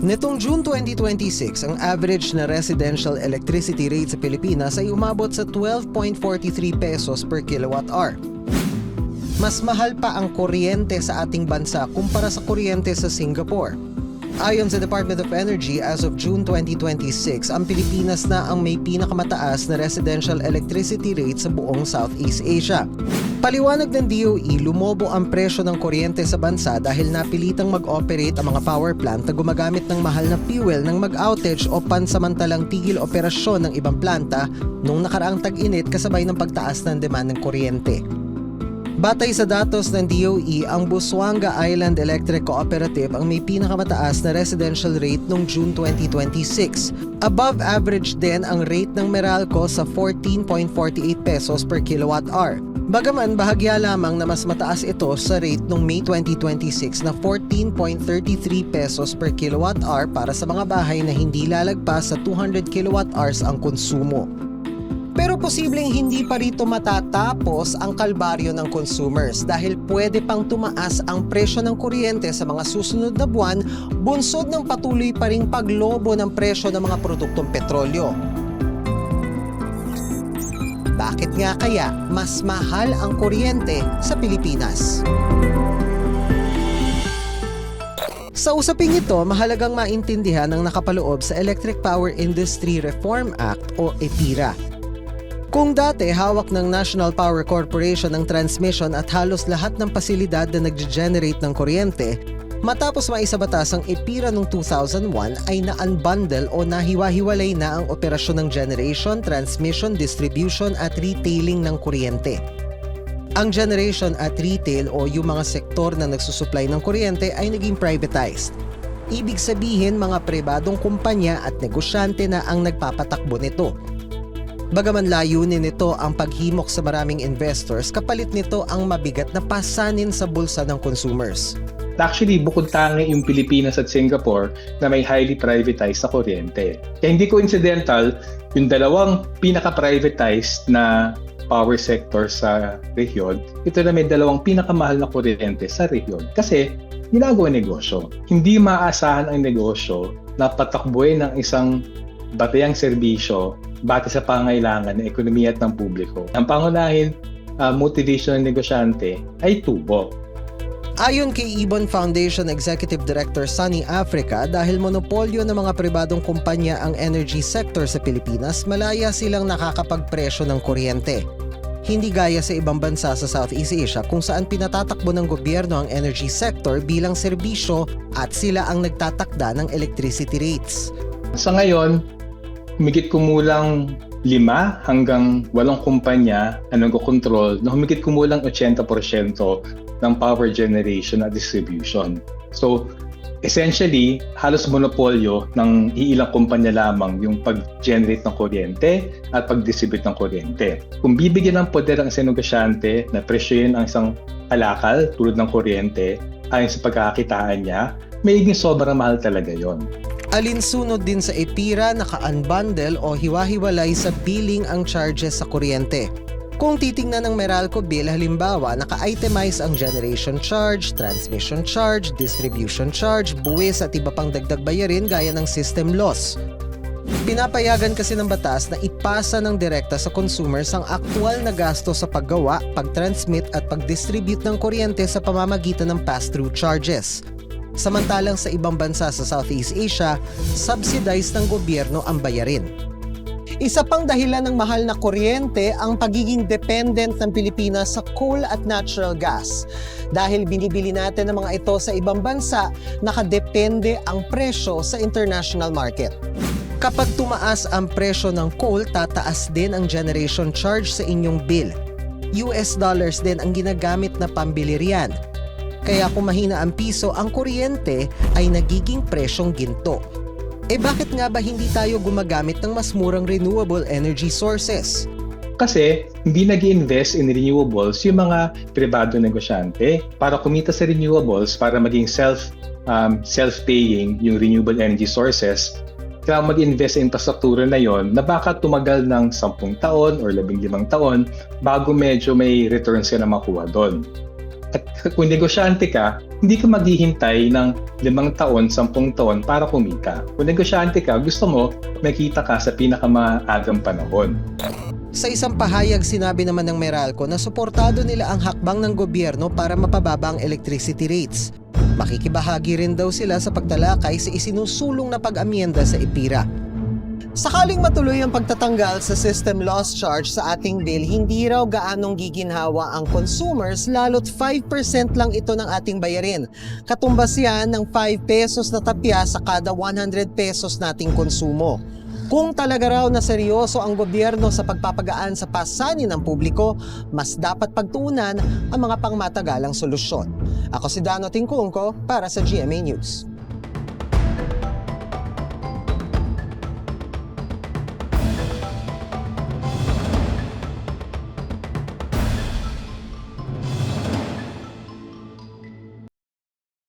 Nitong June 2026, ang average na residential electricity rate sa Pilipinas ay umabot sa 12.43 pesos per kilowatt-hour. Mas mahal pa ang kuryente sa ating bansa kumpara sa kuryente sa Singapore. Ayon sa Department of Energy, as of June 2026, ang Pilipinas na ang may pinakamataas na residential electricity rate sa buong Southeast Asia. Paliwanag ng DOE, lumobo ang presyo ng kuryente sa bansa dahil napilitang mag-operate ang mga power plant na gumagamit ng mahal na fuel nang mag-outage o pansamantalang tigil operasyon ng ibang planta noong nakaraang tag-init kasabay ng pagtaas ng demand ng kuryente. Batay sa datos ng DOE, ang Busuanga Island Electric Cooperative ang may pinakamataas na residential rate noong June 2026. Above average din ang rate ng Meralco sa 14.48 pesos per kilowatt-hour. Bagaman bahagya lamang na mas mataas ito sa rate noong May 2026 na 14.33 pesos per kilowatt-hour para sa mga bahay na hindi lalagpas sa 200 kilowatt-hours ang konsumo. Pero posibleng hindi pa rito matatapos ang kalbaryo ng consumers dahil pwede pang tumaas ang presyo ng kuryente sa mga susunod na buwan, bunsod ng patuloy pa ring paglobo ng presyo ng mga produktong petrolyo. Bakit nga kaya mas mahal ang kuryente sa Pilipinas? Sa usaping ito, mahalagang maintindihan ang nakapaloob sa Electric Power Industry Reform Act o EPIRA. Kung dati hawak ng National Power Corporation ang transmission at halos lahat ng pasilidad na nag-generate ng kuryente, matapos maisabatas ang EPIRA noong 2001 ay na-unbundle o nahiwa-hiwalay na ang operasyon ng generation, transmission, distribution at retailing ng kuryente. Ang generation at retail o yung mga sektor na nagsusupply ng kuryente ay naging privatized. Ibig sabihin mga pribadong kumpanya at negosyante na ang nagpapatakbo nito. Bagaman layunin nito ang paghimok sa maraming investors, kapalit nito ang mabigat na pasanin sa bulsa ng consumers. Actually, bukod tangi yung Pilipinas at Singapore na may highly privatized na kuryente. Kaya hindi coincidental, yung dalawang pinaka-privatized na power sector sa rehiyon, ito na may dalawang pinakamahal na kuryente sa rehiyon. Kasi ginagawa negosyo. Hindi maaasahan ang negosyo na patakbuhin ng isang batayang serbisyo batay sa pangailangan ng ekonomiya at ng publiko. Ang pangunahin motivation ng negosyante ay tubo. Ayon kay Ibon Foundation Executive Director Sunny Africa, dahil monopolyo ng mga pribadong kumpanya ang energy sector sa Pilipinas, malaya silang nakakapagpresyo ng kuryente. Hindi gaya sa ibang bansa sa Southeast Asia kung saan pinatatakbo ng gobyerno ang energy sector bilang serbisyo at sila ang nagtatakda ng electricity rates. Sa ngayon, humigit kumulang 5 hanggang 8 kumpanya ang nagkokontrol na humigit kumulang 80% ng power generation at distribution. So, essentially, halos monopolyo ng iilang kumpanya lamang yung pag-generate ng kuryente at pag-distribute ng kuryente. Kung bibigyan ng poder ang isang negosyante na presyohin ang isang kalakal tulad ng kuryente ayon sa pagkakakitaan niya, magiging sobrang mahal talaga yon. Alinsunod din sa EPIRA, naka-unbundle o hiwa-hiwalay sa billing ang charges sa kuryente. Kung titingnan ng Meralco bill, halimbawa, naka-itemize ang generation charge, transmission charge, distribution charge, buwis at iba pang dagdag bayarin gaya ng system loss. Pinapayagan kasi ng batas na ipasa ng direkta sa consumers ang aktwal na gasto sa paggawa, pag-transmit at pag-distribute ng kuryente sa pamamagitan ng pass-through charges. Samantalang sa ibang bansa sa Southeast Asia, subsidized ng gobyerno ang bayarin. Isa pang dahilan ng mahal na kuryente ang pagiging dependent ng Pilipinas sa coal at natural gas. Dahil binibili natin ang mga ito sa ibang bansa, nakadepende ang presyo sa international market. Kapag tumaas ang presyo ng coal, tataas din ang generation charge sa inyong bill. US dollars din ang ginagamit na pambili riyan. Kaya kung mahina ang piso, ang kuryente ay nagiging presyong ginto. Bakit nga ba hindi tayo gumagamit ng mas murang renewable energy sources? Kasi hindi nag-invest in renewables yung mga pribado negosyante para kumita sa renewables para maging self-paying yung renewable energy sources. Kaya mag-invest sa infrastruktura na yon na baka tumagal ng 10 taon or 15 taon bago medyo may returns ka na makuha doon. At kung negosyante ka, hindi ka maghihintay ng 5 taon, 10 taon para kumita. Kung negosyante ka, gusto mo, makita ka sa pinakamaagang panahon. Sa isang pahayag, sinabi naman ng Meralco na suportado nila ang hakbang ng gobyerno para mapababa ang electricity rates. Makikibahagi rin daw sila sa pagtalakay sa isinusulong na pag-amyenda sa EPIRA. Sakaling matuloy ang pagtatanggal sa system loss charge sa ating bill, hindi raw gaanong giginhawa ang consumers lalo't 5% lang ito ng ating bayarin. Katumbas yan ng 5 pesos na tapya sa kada 100 pesos nating konsumo. Kung talaga raw na seryoso ang gobyerno sa pagpapagaan sa pasanin ng publiko, mas dapat pagtuunan ang mga pangmatagalang solusyon. Ako si Dano Tingkungko para sa GMA News.